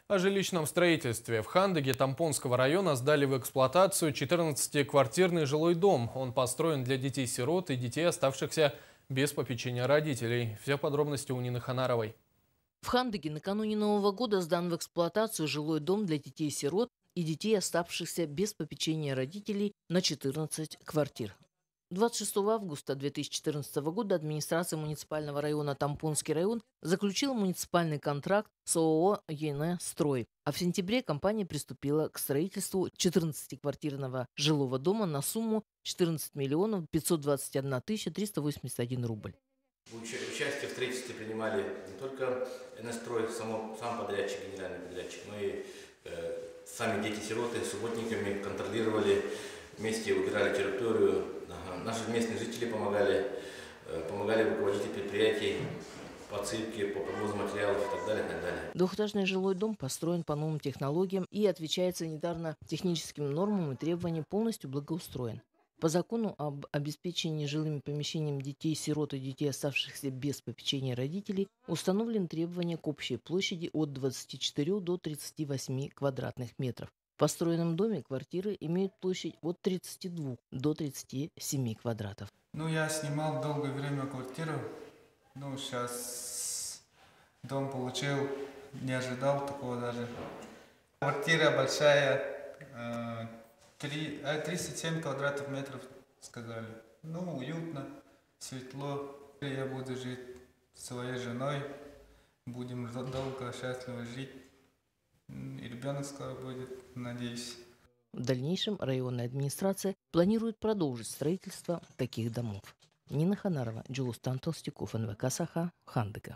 О жилищном строительстве. В Хандыге Тампонского района сдали в эксплуатацию 14-квартирный жилой дом. Он построен для детей-сирот и детей, оставшихся без попечения родителей. Все подробности у Нины Ханаровой. В Хандыге накануне Нового года сдан в эксплуатацию жилой дом для детей-сирот и детей, оставшихся без попечения родителей, на 14 квартир. 26 августа 2014 года администрация муниципального района Тампонский район заключила муниципальный контракт с ООО «ЕН Строй». А в сентябре компания приступила к строительству 14-квартирного жилого дома на сумму 14 миллионов 521 тысяча 381 рубль. Участие в строительстве принимали не только «Энстрой», сам подрядчик, генеральный подрядчик, но и сами дети-сироты с субботниками контролировали, вместе убирали территорию. Наши местные жители помогали руководители предприятий по отсыпке, по подвозу материалов и так далее, и так далее. Двухэтажный жилой дом построен по новым технологиям и отвечает санитарно-техническим нормам и требованиям, полностью благоустроен. По закону об обеспечении жилыми помещениями детей-сирот и детей, оставшихся без попечения родителей, установлены требования к общей площади от 24 до 38 квадратных метров. В построенном доме квартиры имеют площадь от 32 до 37 квадратов. Я снимал долгое время квартиру. Сейчас дом получил, не ожидал такого даже. Квартира большая, 37 квадратных метров, сказали. Уютно, светло. Я буду жить с своей женой, будем долго, счастливо жить. И ребенок скоро будет, надеюсь. В дальнейшем районная администрация планирует продолжить строительство таких домов. Нина Ханарова, Джулустан Толстяков, НВК Саха, Хандыга.